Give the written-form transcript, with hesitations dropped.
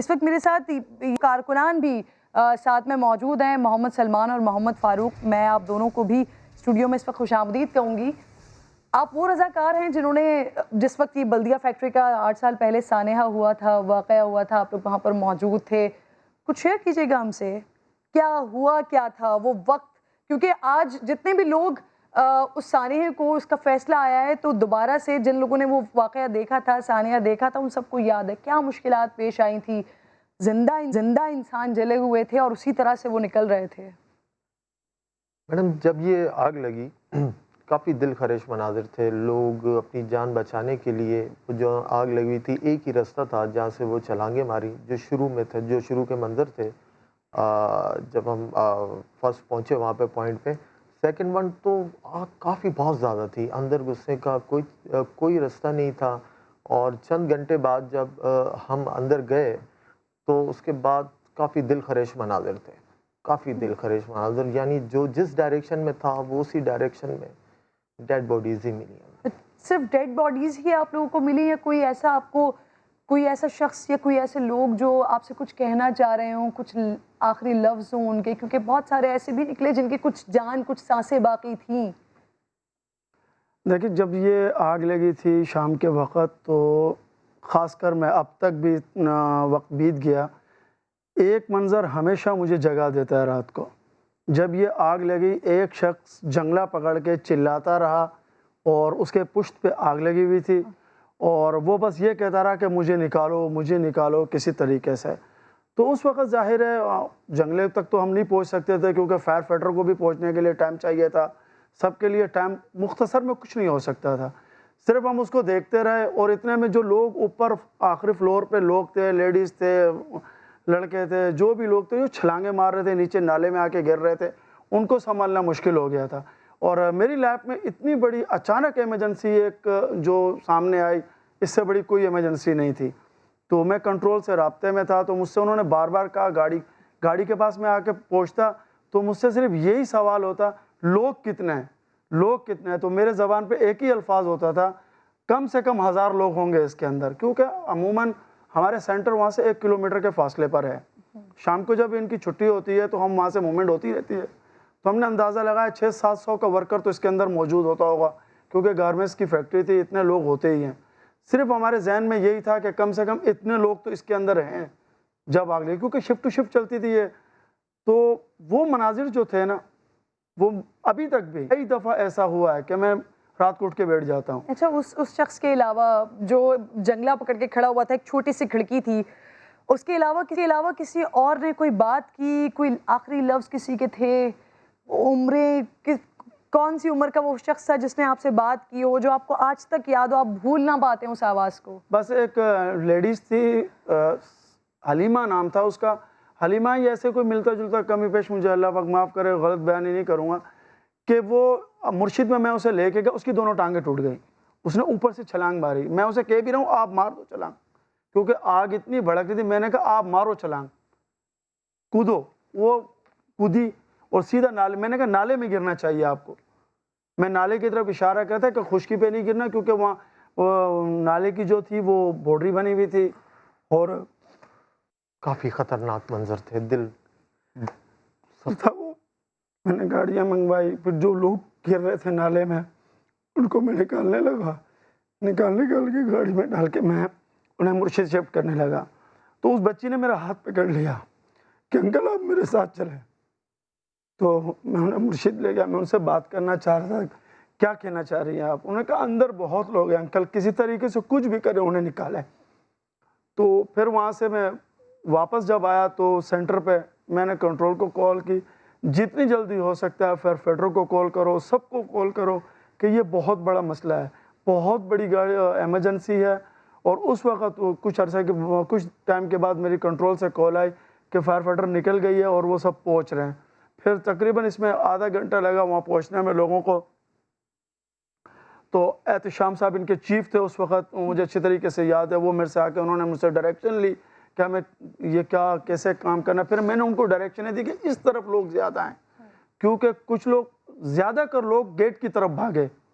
اس وقت میرے ساتھ کارکنان بھی ساتھ میں موجود ہیں، محمد سلمان اور محمد فاروق. میں آپ دونوں کو بھی اسٹوڈیو میں اس وقت خوش آمدید کہوں گی. آپ وہ رضاکار ہیں جنہوں نے جس وقت یہ بلدیہ فیکٹری کا 8 سال پہلے سانحہ ہوا تھا، واقعہ ہوا تھا، آپ لوگ وہاں پر موجود تھے. کچھ شیئر کیجیے گا ہم سے، کیا ہوا کیا تھا وہ وقت؟ کیونکہ آج جتنے بھی لوگ اس سانحے کو، اس کا فیصلہ آیا ہے، تو دوبارہ سے جن لوگوں نے وہ واقعہ دیکھا تھا، سانحہ دیکھا تھا، ان سب کو یاد ہے کیا مشکلات پیش آئی تھی. زندہ انسان جلے ہوئے تھے اور اسی طرح سے وہ نکل رہے تھے. میڈم جب یہ آگ لگی کافی دل خراش مناظر تھے. لوگ اپنی جان بچانے کے لیے، جو آگ لگی تھی ایک ہی راستہ تھا جہاں سے وہ چھلانگیں ماری جو شروع میں تھے، جو شروع کے منظر تھے. جب ہم فرسٹ پہنچے وہاں پہ پوائنٹ پہ، سیکنڈ ون تو آگ کافی بہت زیادہ تھی، اندر گھسنے کا کوئی راستہ نہیں تھا. اور چند گھنٹے بعد جب ہم اندر گئے تو اس کے بعد کافی دل خراش مناظر تھے، کافی دل خراش مناظر. یعنی جو جس ڈائریکشن میں تھا وہ اسی ڈائریکشن میں ڈیڈ باڈیز ہی ملی. صرف ڈیڈ باڈیز ہی آپ لوگوں کو ملی یا کوئی ایسا آپ کو کوئی ایسا شخص یا کوئی ایسے لوگ جو آپ سے کچھ کہنا چاہ رہے ہوں، کچھ آخری لفظ ہوں ان کے؟ کیونکہ بہت سارے ایسے بھی نکلے جن کے کچھ جان، کچھ سانسیں باقی تھیں. دیکھیں جب یہ آگ لگی تھی شام کے وقت، تو خاص کر میں اب تک بھی وقت بیت گیا، ایک منظر ہمیشہ مجھے جگا دیتا ہے رات کو. جب یہ آگ لگی ایک شخص جنگلہ پکڑ کے چلاتا رہا اور اس کے پشت پہ آگ لگی ہوئی تھی اور وہ بس یہ کہتا رہا کہ مجھے نکالو کسی طریقے سے. تو اس وقت ظاہر ہے جنگلے تک تو ہم نہیں پہنچ سکتے تھے کیونکہ فائر فائٹر کو بھی پہنچنے کے لیے ٹائم چاہیے تھا. سب کے لیے ٹائم مختصر میں کچھ نہیں ہو سکتا تھا. صرف ہم اس کو دیکھتے رہے اور اتنے میں جو لوگ اوپر آخری فلور پہ لوگ تھے، لیڈیز تھے، لڑکے تھے، جو بھی لوگ تھے جو چھلانگیں مار رہے تھے، نیچے نالے میں آ کے گر رہے تھے، ان کو سنبھالنا مشکل ہو گیا تھا. اور میری لائف میں اتنی بڑی اچانک ایمرجنسی ایک جو سامنے آئی، اس سے بڑی کوئی ایمرجنسی نہیں تھی. تو میں کنٹرول سے رابطے میں تھا، تو مجھ سے انہوں نے بار بار کہا گاڑی کے پاس میں آ کے پہنچتا تو مجھ سے صرف یہی سوال ہوتا لوگ کتنے ہیں. تو میرے زبان پہ ایک ہی الفاظ ہوتا تھا کم سے کم 1000 لوگ ہوں گے اس کے اندر، کیونکہ عموماً ہمارے سینٹر وہاں سے 1 کلومیٹر کے فاصلے پر ہے. شام کو جب ان کی چھٹی ہوتی ہے تو ہم وہاں سے موومنٹ ہوتی رہتی ہے. تو ہم نے اندازہ لگایا 600-700 کا ورکر تو اس کے اندر موجود ہوتا ہوگا، کیونکہ گارمنٹس کی فیکٹری تھی، اتنے لوگ ہوتے ہی ہیں. صرف ہمارے ذہن میں یہی تھا کہ کم سے کم اتنے لوگ تو اس کے اندر ہیں جب آگ لگی، کیونکہ شفٹ ٹو شفٹ چلتی تھی یہ. تو وہ مناظر جو تھے نا، وہ ابھی تک بھی کئی دفعہ ایسا ہوا ہے کہ میں رات کو اٹھ کے بیٹھ جاتا ہوں. اچھا، اس شخص کے علاوہ جو جنگلہ پکڑ کے کھڑا ہوا تھا، ایک چھوٹی سی کھڑکی تھی، اس کے علاوہ کسی اور نے کوئی بات کی، کوئی آخری لفظ کسی کے تھے؟ عمریں کون سی عمر کا وہ شخص تھا جس نے آپ سے بات کی ہو، جو آپ کو آج تک یاد ہو، آپ بھول نہ پاتے ہیں اس آواز کو؟ بس ایک لیڈیز تھی، حلیمہ نام تھا اس کا. حلیمہ ہی ایسے کوئی ملتا جلتا کمی پیش، مجھے اللہ پاک معاف کرے، غلط بیانی نہیں کروں گا، کہ وہ مرشد میں اسے لے کے گیا، اس کی دونوں ٹانگیں ٹوٹ گئی. اس نے اوپر سے چھلانگ ماری. میں اسے کہہ بھی رہا ہوں آپ مار دو چھلانگ، کیونکہ آگ اتنی بھڑک رہی تھی. میں نے کہا آپ مارو چھلانگ، کودو. وہ کودی اور سیدھا نالے. میں نے کہا نالے میں گرنا چاہیے آپ کو. میں نالے کی طرف اشارہ کرتا کہ خشکی پہ نہیں گرنا، کیونکہ وہاں نالے کی جو تھی وہ باؤنڈری بنی ہوئی تھی. اور کافی خطرناک منظر تھے، دل تھا وہ. میں نے گاڑیاں منگوائی، پھر جو لوگ گر رہے تھے نالے میں ان کو میں نکال کے گاڑی میں ڈال کے میں انہیں مرشد شفٹ کرنے لگا. تو اس بچی نے میرا ہاتھ پکڑ لیا کہ انکل آپ میرے ساتھ چلیں. تو میں انہیں مرشد لے گیا. میں ان سے بات کرنا چاہ رہا تھا کیا کہنا چاہ رہی ہیں آپ؟ انہوں نے کہا اندر بہت لوگ ہیں انکل، کسی طریقے سے کچھ بھی کرے انہیں نکالیں. تو پھر وہاں سے میں واپس جب آیا تو سینٹر پہ میں نے کنٹرول کو کال کی، جتنی جلدی ہو سکتا ہے فائر فائٹر کو کال کرو، سب کو کال کرو کہ یہ بہت بڑا مسئلہ ہے، بہت بڑی گاڑی ایمرجنسی ہے. اور اس وقت کچھ ٹائم کے بعد میری کنٹرول سے کال آئی کہ فائر فائٹر نکل گئی ہے اور وہ سب پہنچ رہے ہیں. پھر تقریباً اس میں آدھا گھنٹہ لگا وہاں پہنچنے میں لوگوں کو. تو احتشام صاحب ان کے چیف تھے اس وقت، مجھے اچھی طریقے سے یاد ہے. وہ میرے سے آ کے انہوں نے مجھ سے ڈائریکشن لی کہ ہمیں یہ کیسے کام کرنا. پھر میں نے ان کو ڈائریکشنیں دی کہ اس طرف لوگ زیادہ ہیں، کیونکہ کچھ لوگ زیادہ کر لوگ گیٹ کی طرف بھاگے